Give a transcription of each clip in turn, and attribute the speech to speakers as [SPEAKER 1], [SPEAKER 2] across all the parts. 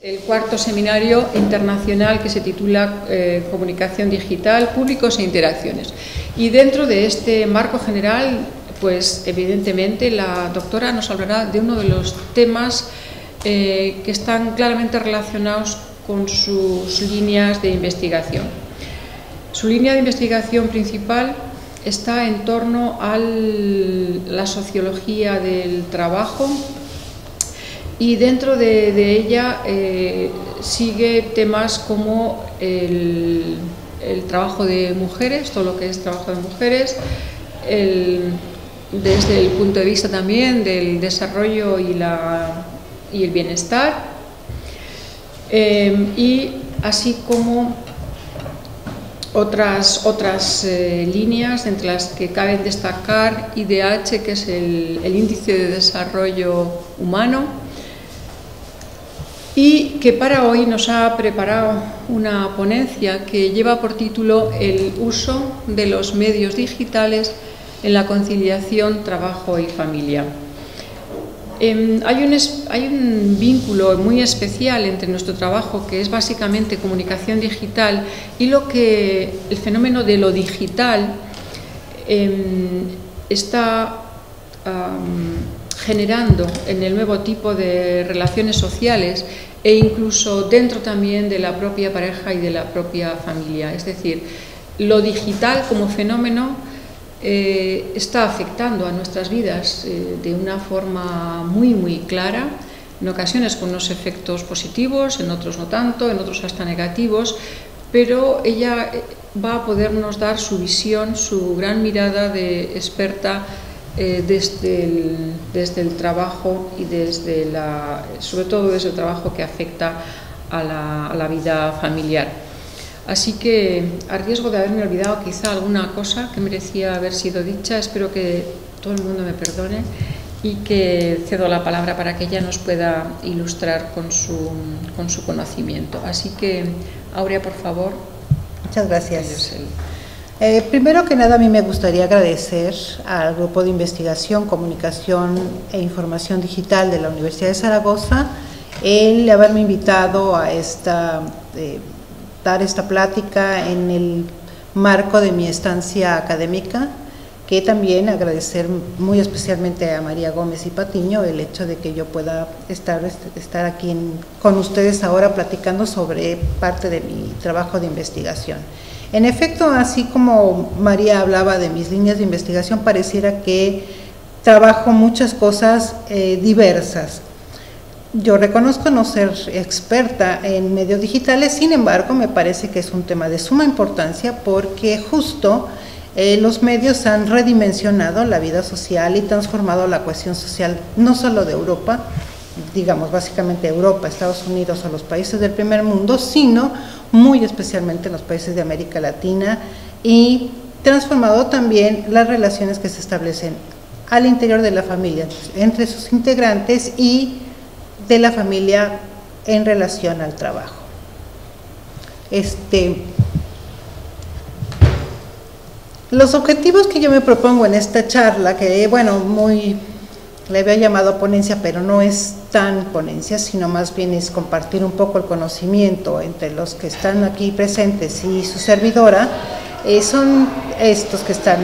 [SPEAKER 1] El cuarto seminario internacional que se titula Comunicación Digital, Públicos e Interacciones. Y dentro de este marco general, pues evidentemente la doctora nos hablará de uno de los temas que están claramente relacionados con sus líneas de investigación. Su línea de investigación principal está en torno a la sociología del trabajo, y dentro de ella sigue temas como el trabajo de mujeres, todo lo que es trabajo de mujeres, desde el punto de vista también del desarrollo y el bienestar, y así como otras líneas, entre las que cabe destacar IDH, que es el Índice de Desarrollo Humano, y que para hoy nos ha preparado una ponencia que lleva por título el uso de los medios digitales en la conciliación trabajo y familia. Hay un vínculo muy especial entre nuestro trabajo, que es básicamente comunicación digital, y el fenómeno de lo digital está generando en el nuevo tipo de relaciones sociales e incluso dentro también de la propia pareja y de la propia familia. Es decir, lo digital como fenómeno está afectando a nuestras vidas de una forma muy clara, en ocasiones con unos efectos positivos, en otros no tanto, en otros hasta negativos, pero ella va a podernos dar su visión, su gran mirada de experta desde el trabajo y sobre todo desde el trabajo que afecta a la vida familiar. Así que, a riesgo de haberme olvidado quizá alguna cosa que merecía haber sido dicha, espero que todo el mundo me perdone y que cedo la palabra para que ella nos pueda ilustrar con su conocimiento. Así que, Aurea, por favor.
[SPEAKER 2] Muchas gracias. Primero que nada, a mí me gustaría agradecer al Grupo de Investigación, Comunicación e Información Digital de la Universidad de Zaragoza el haberme invitado a dar esta plática en el marco de mi estancia académica, que también agradecer muy especialmente a María Gómez y Patiño el hecho de que yo pueda estar aquí con ustedes ahora platicando sobre parte de mi trabajo de investigación. En efecto, así como María hablaba de mis líneas de investigación, pareciera que trabajo muchas cosas diversas. Yo reconozco no ser experta en medios digitales, sin embargo, me parece que es un tema de suma importancia porque justo los medios han redimensionado la vida social y transformado la cohesión social, no solo de Europa, digamos básicamente Europa, Estados Unidos o los países del primer mundo, sino muy especialmente en los países de América Latina, y transformado también las relaciones que se establecen al interior de la familia, entre sus integrantes y de la familia en relación al trabajo. Los objetivos que yo me propongo en esta charla, que bueno, le había llamado ponencia, pero no es tan ponencia, sino más bien es compartir un poco el conocimiento entre los que están aquí presentes y su servidora, son estos que están,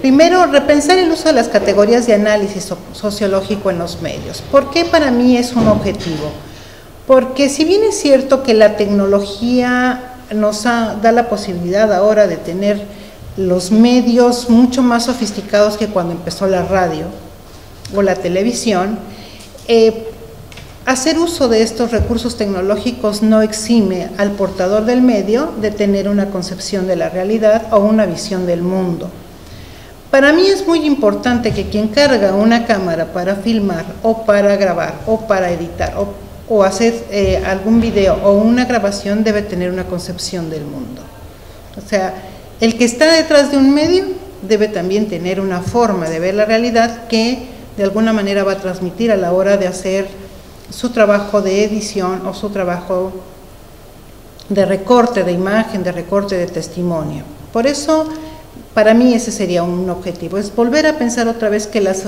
[SPEAKER 2] primero, repensar el uso de las categorías de análisis sociológico en los medios. ¿Por qué para mí es un objetivo? Porque si bien es cierto que la tecnología nos da la posibilidad ahora de tener los medios mucho más sofisticados que cuando empezó la radio o la televisión, hacer uso de estos recursos tecnológicos no exime al portador del medio de tener una concepción de la realidad o una visión del mundo. Para mí es muy importante que quien carga una cámara para filmar o para grabar o para editar o hacer algún video o una grabación debe tener una concepción del mundo. O sea, el que está detrás de un medio debe también tener una forma de ver la realidad que de alguna manera va a transmitir a la hora de hacer su trabajo de edición o su trabajo de recorte de imagen, de recorte de testimonio. Por eso, para mí ese sería un objetivo, es volver a pensar otra vez que las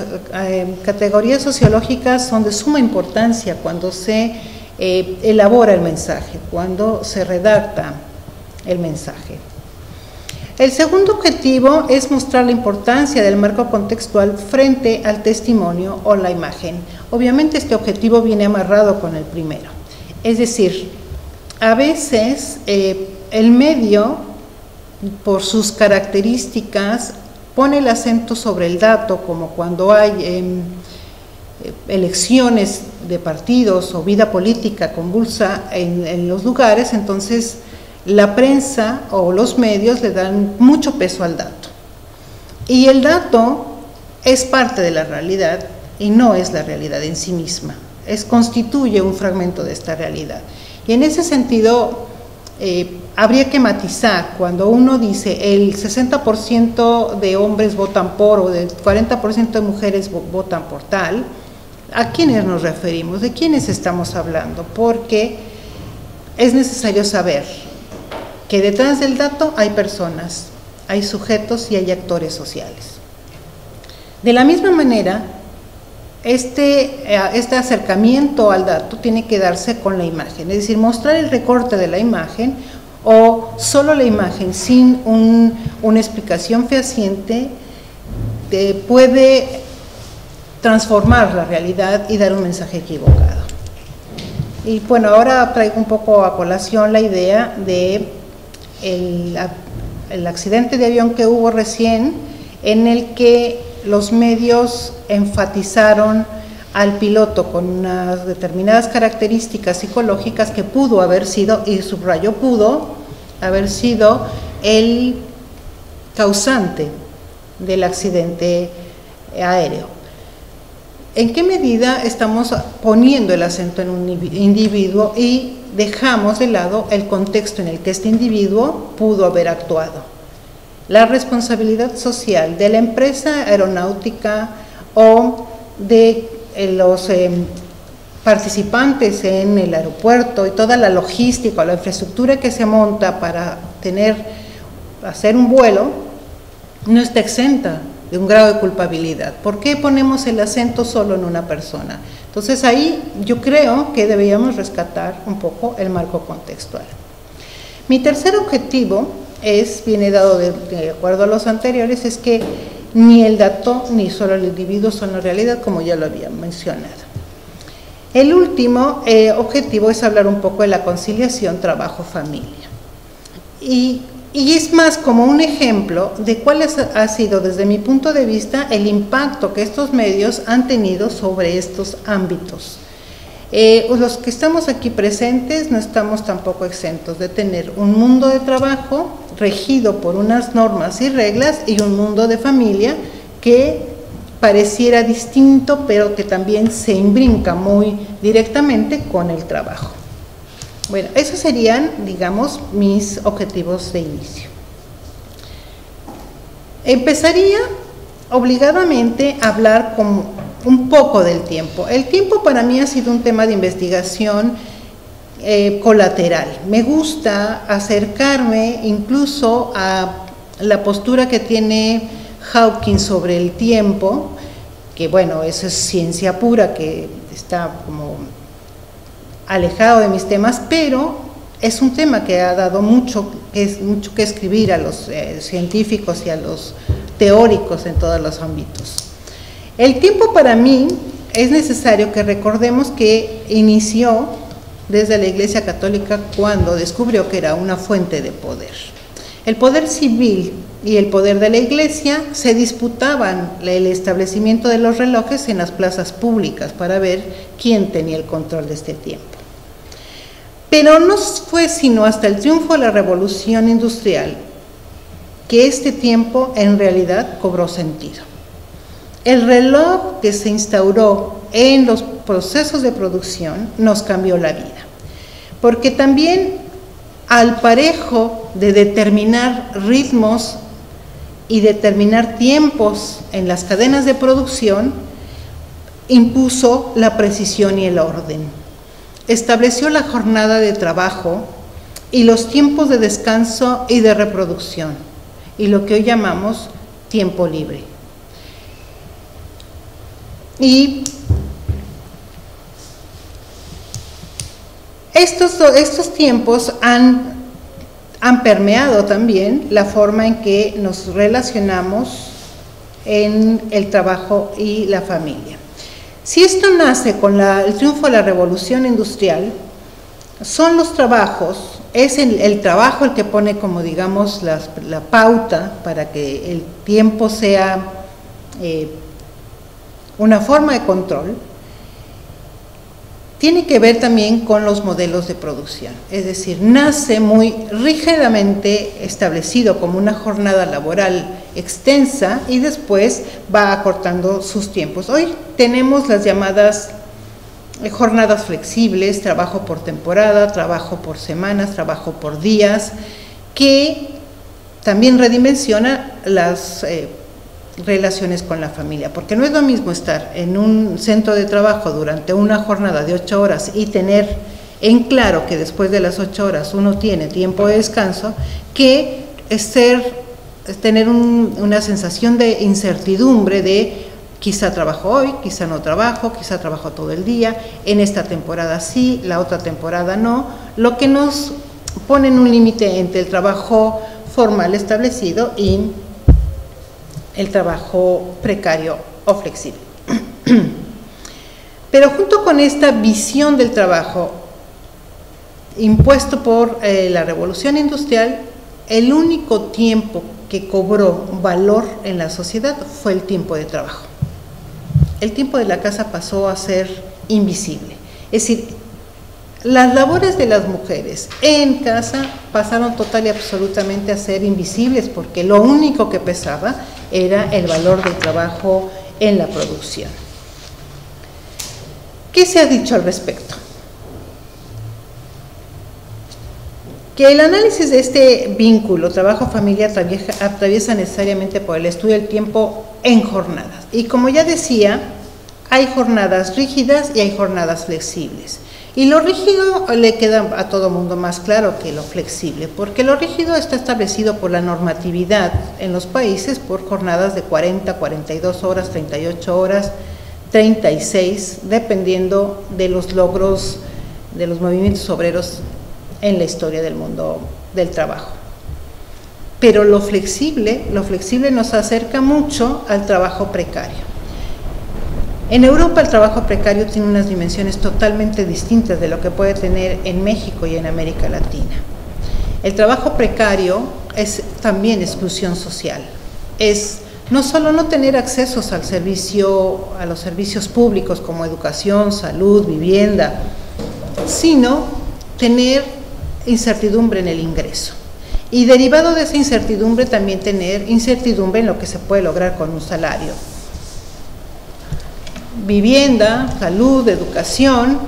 [SPEAKER 2] categorías sociológicas son de suma importancia cuando se elabora el mensaje, cuando se redacta el mensaje. El segundo objetivo es mostrar la importancia del marco contextual frente al testimonio o la imagen. Obviamente este objetivo viene amarrado con el primero. Es decir, a veces el medio, por sus características, pone el acento sobre el dato, como cuando hay elecciones de partidos o vida política convulsa en los lugares, entonces la prensa o los medios le dan mucho peso al dato. Y el dato es parte de la realidad y no es la realidad en sí misma, constituye un fragmento de esta realidad. Y en ese sentido, habría que matizar cuando uno dice el 60% de hombres votan por o el 40% de mujeres votan por tal, ¿a quiénes nos referimos? ¿De quiénes estamos hablando? Porque es necesario saber que detrás del dato hay personas, hay sujetos y hay actores sociales. De la misma manera, este acercamiento al dato tiene que darse con la imagen, es decir, mostrar el recorte de la imagen o solo la imagen sin una explicación fehaciente puede transformar la realidad y dar un mensaje equivocado. Y bueno, ahora traigo un poco a colación la idea de el accidente de avión que hubo recién, en el que los medios enfatizaron al piloto con unas determinadas características psicológicas que pudo haber sido, y subrayo pudo haber sido, el causante del accidente aéreo. ¿En qué medida estamos poniendo el acento en un individuo y dejamos de lado el contexto en el que este individuo pudo haber actuado? La responsabilidad social de la empresa aeronáutica o de los participantes en el aeropuerto y toda la logística o la infraestructura que se monta para hacer un vuelo no está exenta de un grado de culpabilidad. ¿Por qué ponemos el acento solo en una persona? Entonces ahí yo creo que deberíamos rescatar un poco el marco contextual. Mi tercer objetivo viene dado de acuerdo a los anteriores, es que ni el dato ni solo el individuo son la realidad, como ya lo había mencionado. El último objetivo es hablar un poco de la conciliación trabajo-familia. Y es más como un ejemplo de cuál ha sido, desde mi punto de vista, el impacto que estos medios han tenido sobre estos ámbitos. Los que estamos aquí presentes no estamos tampoco exentos de tener un mundo de trabajo regido por unas normas y reglas y un mundo de familia que pareciera distinto, pero que también se imbrinca muy directamente con el trabajo. Bueno, esos serían, digamos, mis objetivos de inicio. Empezaría obligadamente a hablar un poco del tiempo. El tiempo para mí ha sido un tema de investigación colateral. Me gusta acercarme incluso a la postura que tiene Hawking sobre el tiempo, que bueno, eso es ciencia pura, que está como alejado de mis temas, pero es un tema que ha dado mucho que escribir a los científicos y a los teóricos en todos los ámbitos. El tiempo para mí es necesario que recordemos que inició desde la Iglesia Católica cuando descubrió que era una fuente de poder. El poder civil y el poder de la Iglesia se disputaban el establecimiento de los relojes en las plazas públicas para ver quién tenía el control de este tiempo. Pero no fue sino hasta el triunfo de la Revolución Industrial que este tiempo en realidad cobró sentido. El reloj que se instauró en los procesos de producción nos cambió la vida, porque también al parejo de determinar ritmos y determinar tiempos en las cadenas de producción, impuso la precisión y el orden. Estableció la jornada de trabajo y los tiempos de descanso y de reproducción, y lo que hoy llamamos tiempo libre. Estos tiempos han permeado también la forma en que nos relacionamos en el trabajo y la familia. Si esto nace con el triunfo de la revolución industrial, son los trabajos, es el trabajo el que pone como digamos la pauta para que el tiempo sea una forma de control. Tiene que ver también con los modelos de producción, es decir, nace muy rígidamente establecido como una jornada laboral extensa y después va acortando sus tiempos. Hoy tenemos las llamadas jornadas flexibles, trabajo por temporada, trabajo por semanas, trabajo por días, que también redimensiona las relaciones con la familia, porque no es lo mismo estar en un centro de trabajo durante una jornada de 8 horas y tener en claro que después de las 8 horas uno tiene tiempo de descanso, que tener una sensación de incertidumbre de quizá trabajo hoy, quizá no trabajo, quizá trabajo todo el día, en esta temporada sí, la otra temporada no, lo que nos pone en un límite entre el trabajo formal establecido y el trabajo precario o flexible. Pero junto con esta visión del trabajo impuesto por la revolución industrial, el único tiempo que cobró valor en la sociedad fue el tiempo de trabajo. El tiempo de la casa pasó a ser invisible. Es decir, las labores de las mujeres en casa pasaron total y absolutamente a ser invisibles porque lo único que pesaba era el valor del trabajo en la producción. ¿Qué se ha dicho al respecto? Que el análisis de este vínculo trabajo-familia atraviesa necesariamente por el estudio del tiempo en jornadas. Y como ya decía, hay jornadas rígidas y hay jornadas flexibles. Y lo rígido le queda a todo mundo más claro que lo flexible, porque lo rígido está establecido por la normatividad en los países por jornadas de 40, 42 horas, 38 horas, 36, dependiendo de los logros de los movimientos obreros en la historia del mundo del trabajo. Pero lo flexible nos acerca mucho al trabajo precario. En Europa el trabajo precario tiene unas dimensiones totalmente distintas de lo que puede tener en México y en América Latina. El trabajo precario es también exclusión social, es no solo no tener accesos a los servicios públicos como educación, salud, vivienda, sino tener incertidumbre en el ingreso. Y derivado de esa incertidumbre también tener incertidumbre en lo que se puede lograr con un salario. Vivienda, salud, educación.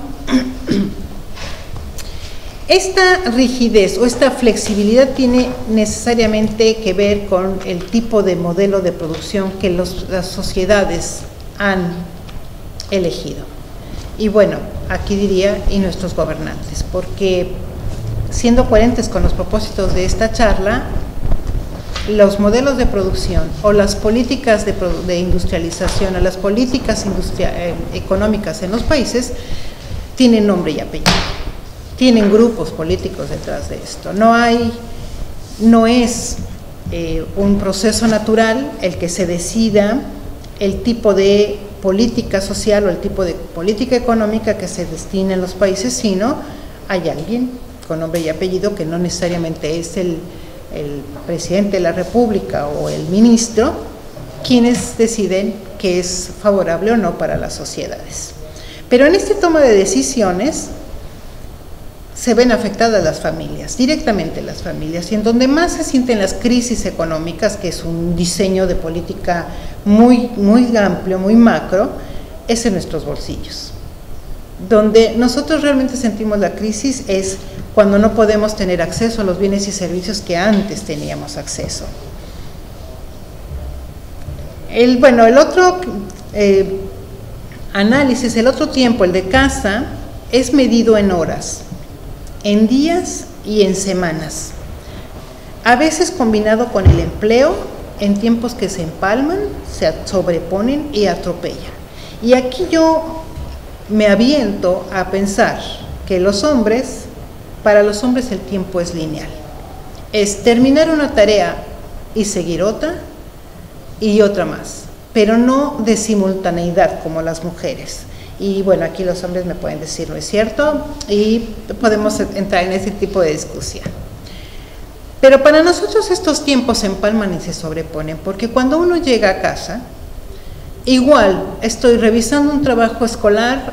[SPEAKER 2] Esta rigidez o esta flexibilidad tiene necesariamente que ver con el tipo de modelo de producción que las sociedades han elegido. Y bueno, aquí diría, y nuestros gobernantes, porque siendo coherentes con los propósitos de esta charla, los modelos de producción o las políticas de industrialización o las políticas económicas en los países tienen nombre y apellido, tienen grupos políticos detrás de esto. No es un proceso natural el que se decida el tipo de política social o el tipo de política económica que se destina en los países, sino hay alguien con nombre y apellido que no necesariamente es el presidente de la República o el ministro, quienes deciden qué es favorable o no para las sociedades. Pero en esta toma de decisiones se ven afectadas las familias, directamente las familias, y en donde más se sienten las crisis económicas, que es un diseño de política muy amplio, muy macro, es en nuestros bolsillos. Donde nosotros realmente sentimos la crisis es cuando no podemos tener acceso a los bienes y servicios que antes teníamos acceso. El otro análisis, el otro tiempo, el de casa, es medido en horas, en días y en semanas, a veces combinado con el empleo en tiempos que se empalman, se sobreponen y atropellan. Y aquí yo me aviento a pensar que que para los hombres el tiempo es lineal. Es terminar una tarea y seguir otra y otra más, pero no de simultaneidad como las mujeres. Y bueno, aquí los hombres me pueden decir no es cierto y podemos entrar en ese tipo de discusión. Pero para nosotros estos tiempos se empalman y se sobreponen, porque cuando uno llega a casa, igual estoy revisando un trabajo escolar,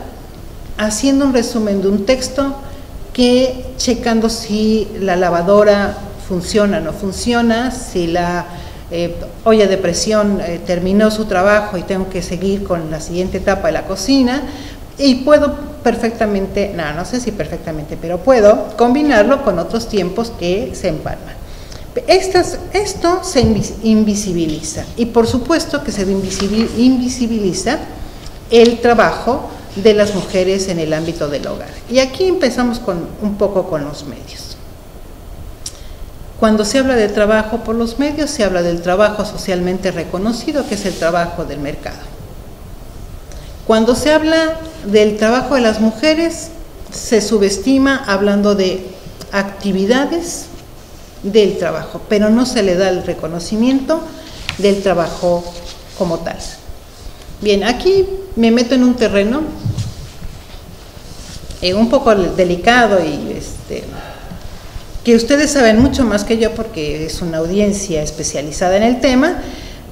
[SPEAKER 2] haciendo un resumen de un texto, que checando si la lavadora funciona o no funciona, si la olla de presión terminó su trabajo y tengo que seguir con la siguiente etapa de la cocina, y puedo perfectamente, no sé si perfectamente, pero puedo combinarlo con otros tiempos que se empalman. Esto se invisibiliza, y por supuesto que se invisibiliza el trabajo de las mujeres en el ámbito del hogar. Y aquí empezamos un poco con los medios. Cuando se habla de trabajo por los medios, se habla del trabajo socialmente reconocido, que es el trabajo del mercado. Cuando se habla del trabajo de las mujeres, se subestima hablando de actividades del trabajo, pero no se le da el reconocimiento del trabajo como tal. Bien, aquí me meto en un terreno un poco delicado y que ustedes saben mucho más que yo porque es una audiencia especializada en el tema,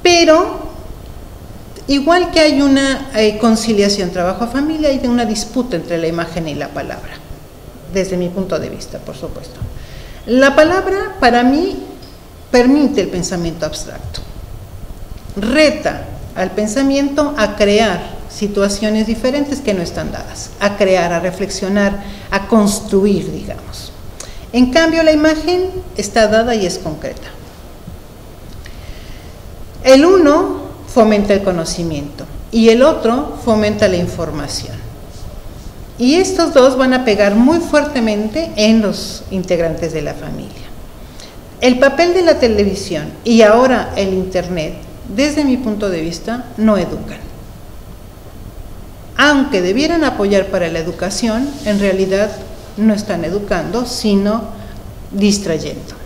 [SPEAKER 2] pero igual que hay una conciliación trabajo-familia, hay una disputa entre la imagen y la palabra, desde mi punto de vista, por supuesto. La palabra, para mí, permite el pensamiento abstracto, reta al pensamiento a crear situaciones diferentes que no están dadas, a crear, a reflexionar, a construir, digamos. En cambio, la imagen está dada y es concreta. El uno fomenta el conocimiento y el otro fomenta la información. Y estos dos van a pegar muy fuertemente en los integrantes de la familia. El papel de la televisión y ahora el internet, desde mi punto de vista, no educan. Aunque debieran apoyar para la educación, en realidad no están educando, sino distrayendo.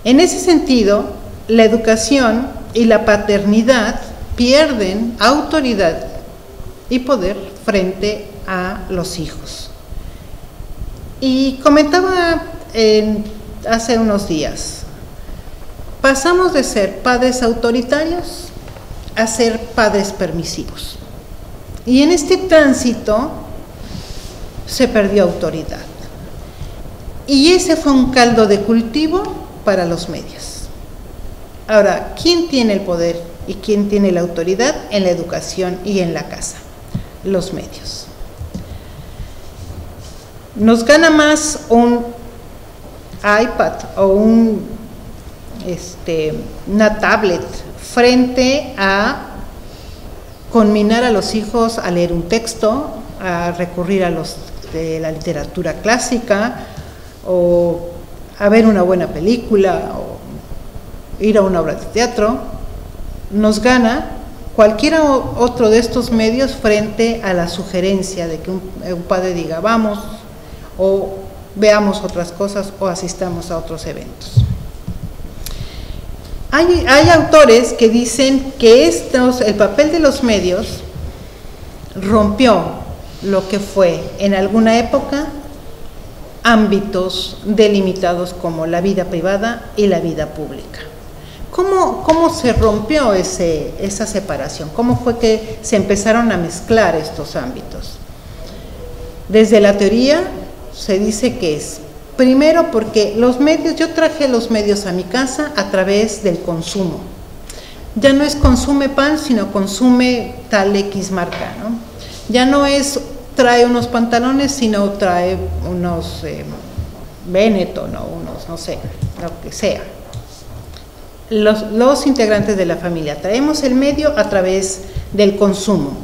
[SPEAKER 2] En ese sentido, la educación y la paternidad pierden autoridad y poder frente a los hijos. Y comentaba hace unos días, pasamos de ser padres autoritarios a ser padres permisivos. Y en este tránsito se perdió autoridad. Y ese fue un caldo de cultivo para los medios. Ahora, ¿quién tiene el poder y quién tiene la autoridad en la educación y en la casa? Los medios. Nos gana más un iPad o una tablet frente a conminar a los hijos a leer un texto, a recurrir a de la literatura clásica, o a ver una buena película, o ir a una obra de teatro. Nos gana cualquiera otro de estos medios frente a la sugerencia de que un padre diga vamos, o veamos otras cosas, o asistamos a otros eventos. Hay autores que dicen que el papel de los medios rompió lo que fue en alguna época ámbitos delimitados como la vida privada y la vida pública. ¿Cómo se rompió esa separación? ¿Cómo fue que se empezaron a mezclar estos ámbitos? Desde la teoría se dice que es, primero porque los medios, yo traje los medios a mi casa a través del consumo. Ya no es consume pan, sino consume tal X marca, ¿no? Ya no es trae unos pantalones, sino trae unos Benetton o unos, no sé, lo que sea. Los integrantes de la familia traemos el medio a través del consumo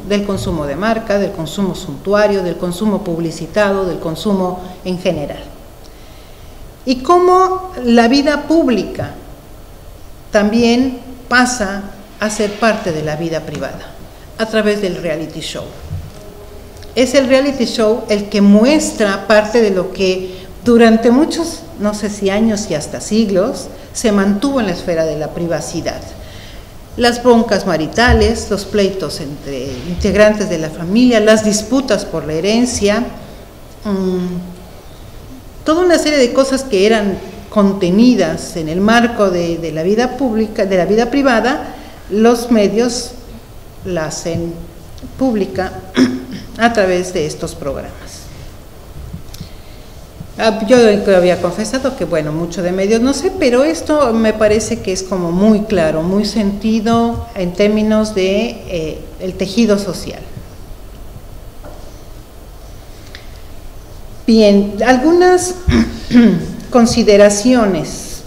[SPEAKER 2] de marca, del consumo suntuario, del consumo publicitado, del consumo en general. Y cómo la vida pública también pasa a ser parte de la vida privada a través del reality show. es el reality show el que muestra parte de lo que durante muchos, no sé si años y hasta siglos, se mantuvo en la esfera de la privacidad. Las broncas maritales, los pleitos entre integrantes de la familia, las disputas por la herencia, toda una serie de cosas que eran contenidas en el marco de la vida pública, de la vida privada, los medios la hacen pública a través de estos programas. Yo había confesado que, bueno, mucho de medios no sé, pero esto me parece que es como muy claro, muy sentido en términos de el tejido social. Bien, algunas consideraciones.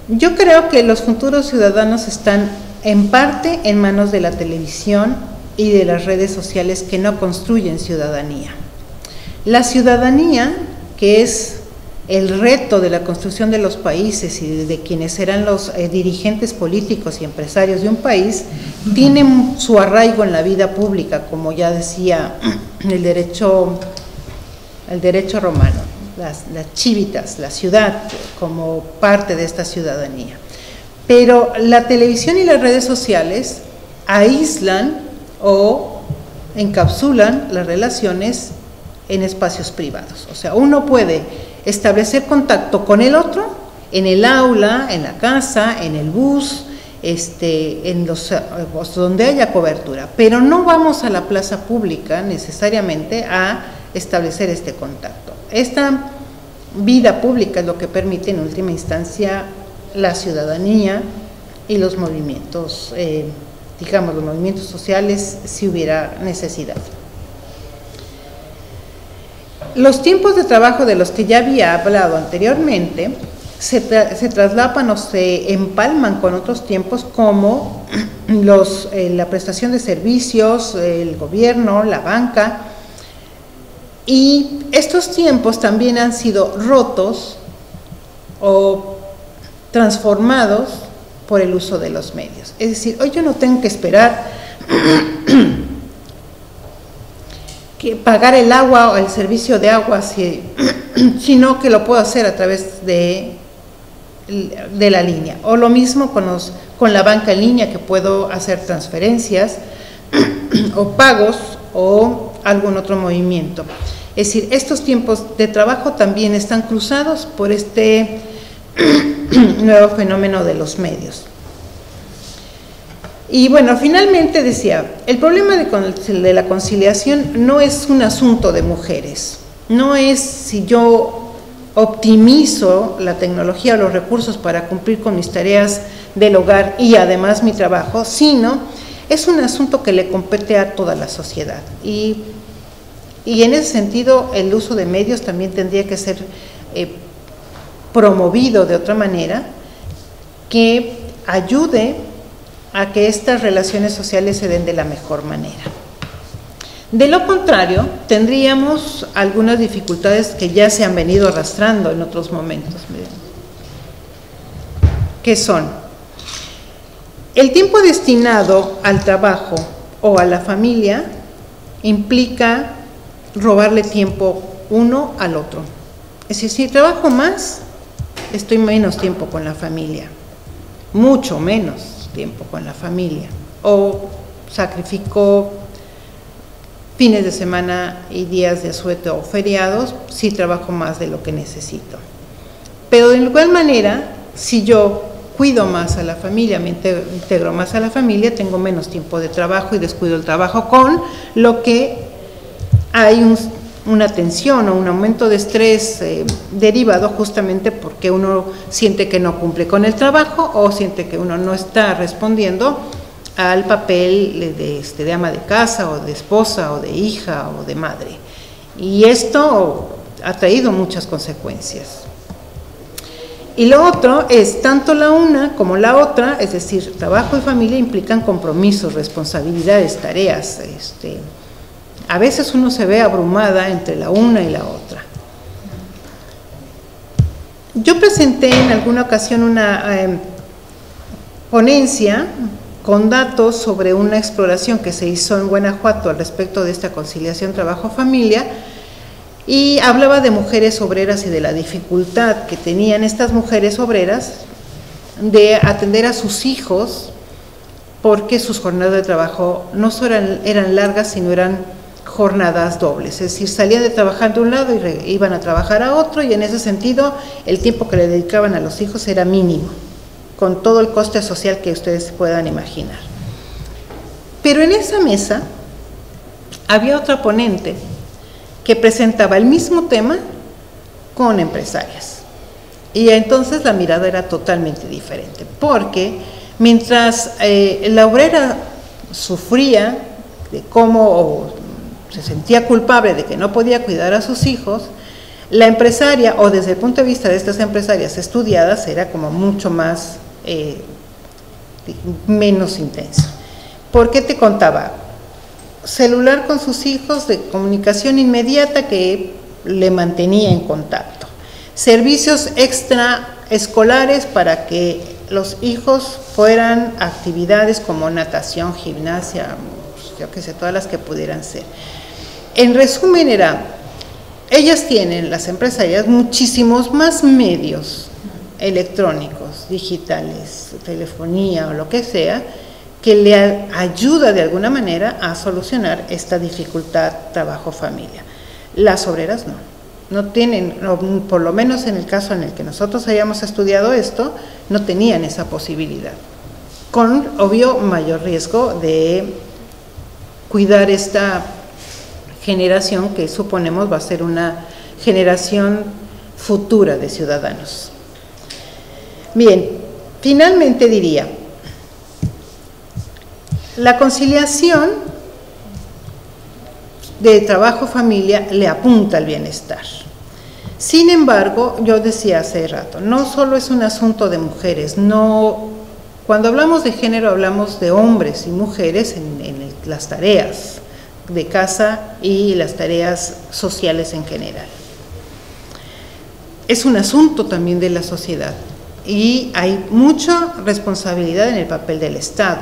[SPEAKER 2] Yo creo que los futuros ciudadanos están en parte en manos de la televisión y de las redes sociales que no construyen ciudadanía. La ciudadanía, que es el reto de la construcción de los países y de quienes serán los dirigentes políticos y empresarios de un país, tiene su arraigo en la vida pública, como ya decía el derecho romano, las civitas, la ciudad como parte de esta ciudadanía. Pero la televisión y las redes sociales aíslan o encapsulan las relaciones en espacios privados. O sea, uno puede establecer contacto con el otro en el aula, en la casa, en el bus, en los donde haya cobertura, pero no vamos a la plaza pública necesariamente a establecer este contacto. Esta vida pública es lo que permite en última instancia la ciudadanía y los movimientos, digamos, los movimientos sociales, si hubiera necesidad. Los tiempos de trabajo de los que ya había hablado anteriormente se traslapan o se empalman con otros tiempos como la prestación de servicios, el gobierno, la banca, y estos tiempos también han sido rotos o transformados por el uso de los medios. Es decir, hoy yo no tengo que esperar que pagar el agua o el servicio de agua, sino que lo puedo hacer a través de la línea. O lo mismo con la banca en línea, que puedo hacer transferencias o pagos o algún otro movimiento. Es decir, estos tiempos de trabajo también están cruzados por este nuevo fenómeno de los medios. Y bueno, finalmente decía, el problema de la conciliación no es un asunto de mujeres, no es si yo optimizo la tecnología o los recursos para cumplir con mis tareas del hogar y además mi trabajo, sino es un asunto que le compete a toda la sociedad. Y en ese sentido el uso de medios también tendría que ser promovido de otra manera, que ayude a que estas relaciones sociales se den de la mejor manera. De lo contrario, tendríamos algunas dificultades que ya se han venido arrastrando en otros momentos. ¿Qué son? El tiempo destinado al trabajo o a la familia implica robarle tiempo uno al otro. Es decir, si trabajo más, estoy menos tiempo con la familia, mucho menos tiempo con la familia, o sacrifico fines de semana y días de asueto o feriados si trabajo más de lo que necesito. Pero de igual manera, si yo cuido más a la familia, me integro más a la familia, tengo menos tiempo de trabajo y descuido el trabajo, con lo que hay una tensión o un aumento de estrés derivado justamente porque uno siente que no cumple con el trabajo o siente que uno no está respondiendo al papel de ama de casa o de esposa o de hija o de madre. Y esto ha traído muchas consecuencias. Y lo otro es, tanto la una como la otra, es decir, trabajo y familia implican compromisos, responsabilidades, tareas. A veces uno se ve abrumada entre la una y la otra. Yo presenté en alguna ocasión una ponencia con datos sobre una exploración que se hizo en Guanajuato al respecto de esta conciliación trabajo-familia, y hablaba de mujeres obreras y de la dificultad que tenían estas mujeres obreras de atender a sus hijos, porque sus jornadas de trabajo no solo eran largas, sino eran jornadas dobles, es decir, salían de trabajar de un lado y iban a trabajar a otro, y en ese sentido el tiempo que le dedicaban a los hijos era mínimo, con todo el coste social que ustedes puedan imaginar. Pero en esa mesa había otra ponente que presentaba el mismo tema con empresarias, y entonces la mirada era totalmente diferente, porque mientras la obrera sufría de cómo se sentía culpable de que no podía cuidar a sus hijos, la empresaria, o desde el punto de vista de estas empresarias estudiadas, era como mucho más, menos intenso. ¿Por qué te contaba? Celular con sus hijos, de comunicación inmediata que le mantenía en contacto. Servicios extraescolares para que los hijos fueran actividades como natación, gimnasia, yo qué sé, todas las que pudieran ser. En resumen ellas tienen, las empresarias, muchísimos más medios electrónicos, digitales, telefonía o lo que sea, que le ayuda de alguna manera a solucionar esta dificultad trabajo-familia. Las obreras no tienen, por lo menos en el caso en el que nosotros hayamos estudiado esto, no tenían esa posibilidad, con obvio mayor riesgo de cuidar esta generación que suponemos va a ser una generación futura de ciudadanos. Bien, finalmente diría, la conciliación de trabajo-familia le apunta al bienestar. Sin embargo, yo decía hace rato, no solo es un asunto de mujeres, cuando hablamos de género hablamos de hombres y mujeres en las tareas de casa y las tareas sociales en general. Es un asunto también de la sociedad y hay mucha responsabilidad en el papel del Estado.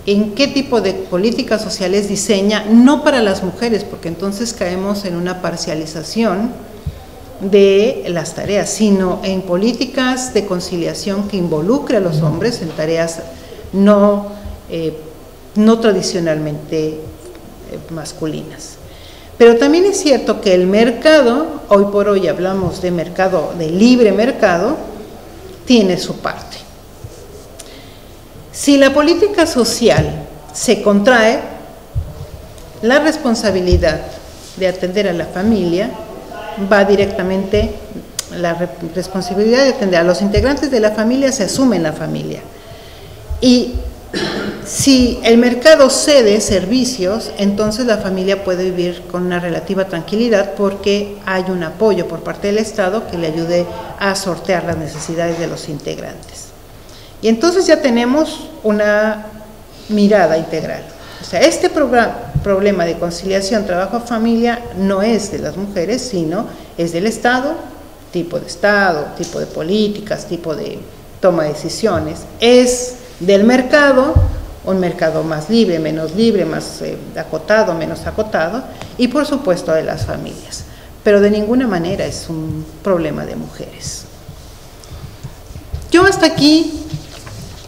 [SPEAKER 2] ¿En qué tipo de políticas sociales diseña? No para las mujeres, porque entonces caemos en una parcialización de las tareas, sino en políticas de conciliación que involucre a los hombres en tareas no tradicionalmente masculinas. Pero también es cierto que el mercado, hoy por hoy hablamos de mercado, de libre mercado, tiene su parte. Si la política social se contrae, la responsabilidad de atender a la familia va directamente, la responsabilidad de atender a los integrantes de la familia se asume en la familia. Y si el mercado cede servicios, entonces la familia puede vivir con una relativa tranquilidad porque hay un apoyo por parte del Estado que le ayude a sortear las necesidades de los integrantes. Y entonces ya tenemos una mirada integral. O sea, este problema de conciliación trabajo-familia no es de las mujeres, sino es del Estado, tipo de políticas, tipo de toma de decisiones. Es del mercado, un mercado más libre, más acotado, menos acotado, y por supuesto de las familias. Pero de ninguna manera es un problema de mujeres. Yo hasta aquí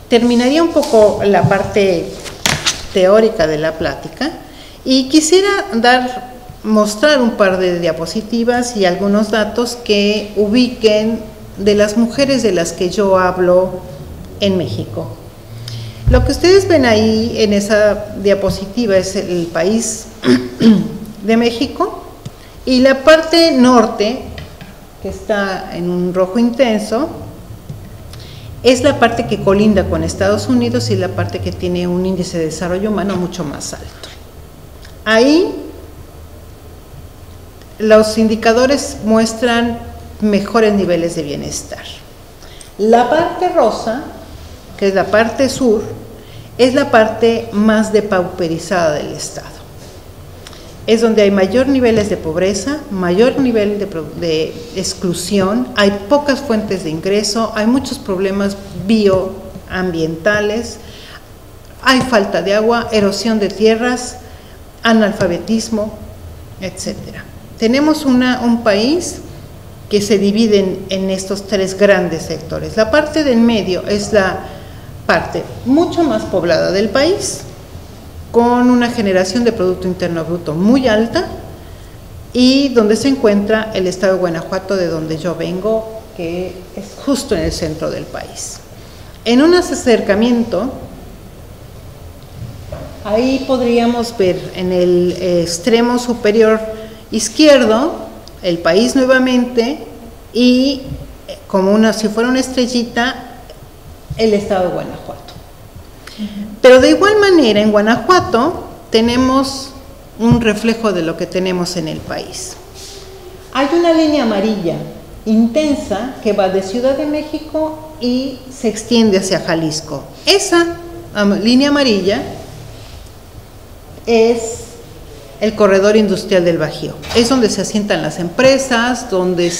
[SPEAKER 2] terminaría un poco la parte teórica de la plática y quisiera mostrar un par de diapositivas y algunos datos que ubiquen de las mujeres de las que yo hablo en México. Lo que ustedes ven ahí en esa diapositiva es el país de México, y la parte norte, que está en un rojo intenso, es la parte que colinda con Estados Unidos y la parte que tiene un índice de desarrollo humano mucho más alto. Ahí los indicadores muestran mejores niveles de bienestar. La parte rosa, que es la parte sur, es la parte más depauperizada del Estado. Es donde hay mayor niveles de pobreza, mayor nivel de exclusión, hay pocas fuentes de ingreso, hay muchos problemas bioambientales, hay falta de agua, erosión de tierras, analfabetismo, etcétera. Tenemos un país que se divide en estos tres grandes sectores. La parte del medio es la parte mucho más poblada del país, con una generación de Producto Interno Bruto muy alta, y donde se encuentra el estado de Guanajuato, de donde yo vengo, que es justo en el centro del país. En un acercamiento, ahí podríamos ver en el extremo superior izquierdo el país nuevamente, y como si fuera una estrellita, el estado de Guanajuato. Pero de igual manera en Guanajuato tenemos un reflejo de lo que tenemos en el país. Hay una línea amarilla intensa que va de Ciudad de México y se extiende hacia Jalisco. Esa línea amarilla es el corredor industrial del Bajío. Es donde se asientan las empresas, donde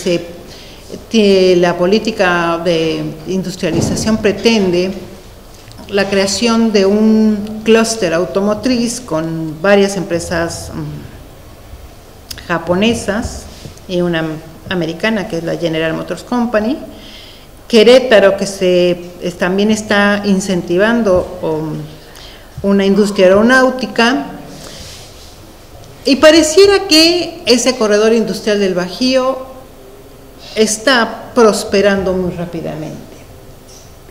[SPEAKER 2] la política de industrialización pretende la creación de un clúster automotriz con varias empresas japonesas y una americana, que es la General Motors Company. Querétaro, que también está incentivando una industria aeronáutica, y pareciera que ese corredor industrial del Bajío está prosperando muy rápidamente.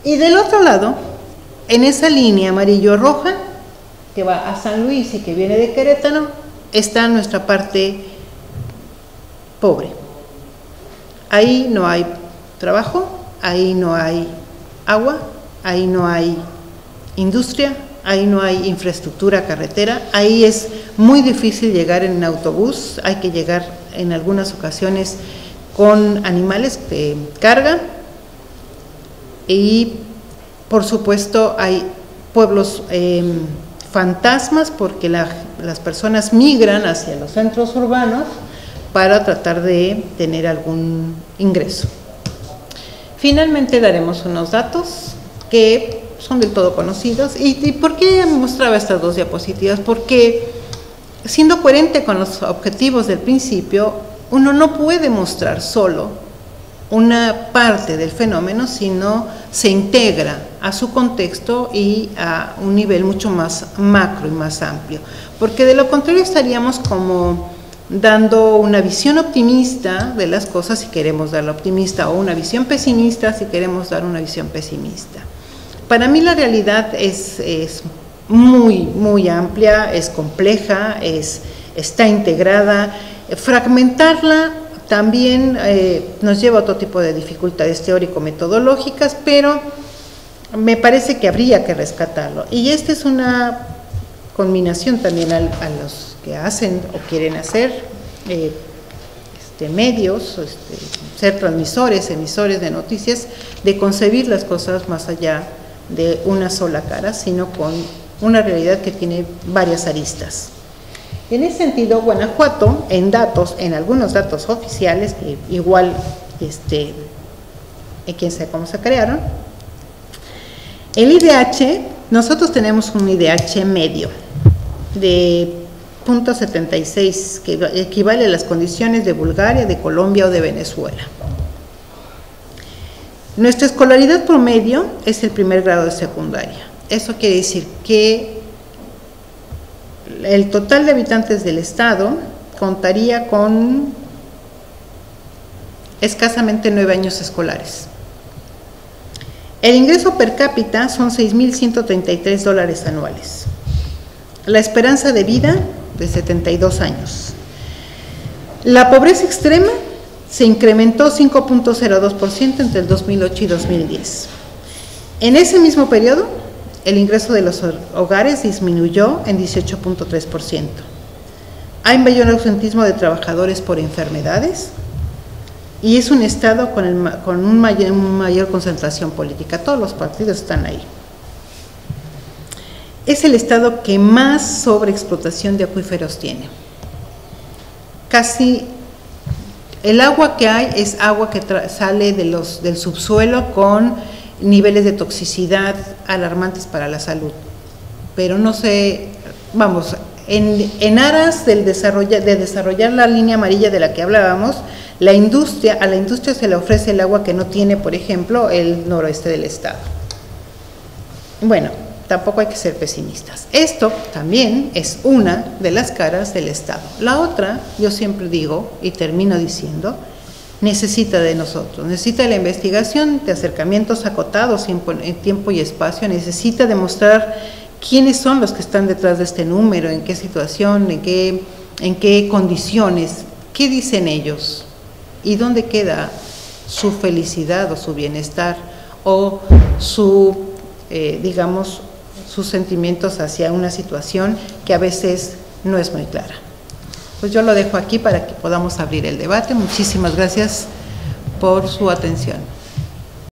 [SPEAKER 2] Y del otro lado, en esa línea amarillo-roja que va a San Luis y que viene de Querétaro, está nuestra parte pobre. Ahí no hay trabajo, ahí no hay agua, ahí no hay industria, ahí no hay infraestructura carretera, ahí es muy difícil llegar en autobús, hay que llegar en algunas ocasiones con animales de carga, y por supuesto hay pueblos fantasmas, porque las personas migran hacia los centros urbanos para tratar de tener algún ingreso. Finalmente daremos unos datos que son del todo conocidos. ¿Y por qué mostraba estas dos diapositivas? Porque siendo coherente con los objetivos del principio, uno no puede mostrar solo una parte del fenómeno, sino se integra a su contexto y a un nivel mucho más macro y más amplio, porque de lo contrario estaríamos como dando una visión optimista de las cosas si queremos dar la optimista, o una visión pesimista si queremos dar una visión pesimista. Para mí la realidad es muy amplia, es compleja, está integrada. Fragmentarla también nos lleva a otro tipo de dificultades teórico-metodológicas, pero me parece que habría que rescatarlo. Y esta es una conminación también a los que hacen o quieren hacer medios, ser transmisores, emisores de noticias, de concebir las cosas más allá de una sola cara, sino con una realidad que tiene varias aristas. En ese sentido, Guanajuato, en algunos datos oficiales, que igual, quién sabe cómo se crearon, el IDH, nosotros tenemos un IDH medio de 0.76, que equivale a las condiciones de Bulgaria, de Colombia o de Venezuela. Nuestra escolaridad promedio es el primer grado de secundaria. Eso quiere decir que el total de habitantes del estado contaría con escasamente 9 años escolares. El ingreso per cápita son $6,133 anuales. La esperanza de vida de 72 años. La pobreza extrema se incrementó 5.02% entre el 2008 y 2010. En ese mismo periodo, el ingreso de los hogares disminuyó en 18.3%. Hay mayor ausentismo de trabajadores por enfermedades y es un estado con una mayor concentración política. Todos los partidos están ahí. Es el estado que más sobreexplotación de acuíferos tiene. Casi el agua que hay es agua que sale del subsuelo con niveles de toxicidad alarmantes para la salud. pero no sé, vamos, en aras de desarrollar la línea amarilla de la que hablábamos, a la industria se le ofrece el agua que no tiene, por ejemplo, el noroeste del estado. Bueno, tampoco hay que ser pesimistas. Esto también es una de las caras del Estado. La otra, yo siempre digo y termino diciendo, necesita de nosotros, necesita de la investigación, de acercamientos acotados en tiempo y espacio, necesita demostrar quiénes son los que están detrás de este número, en qué situación, en qué condiciones, qué dicen ellos y dónde queda su felicidad o su bienestar o digamos, sus sentimientos hacia una situación que a veces no es muy clara. Pues yo lo dejo aquí para que podamos abrir el debate. Muchísimas gracias por su atención.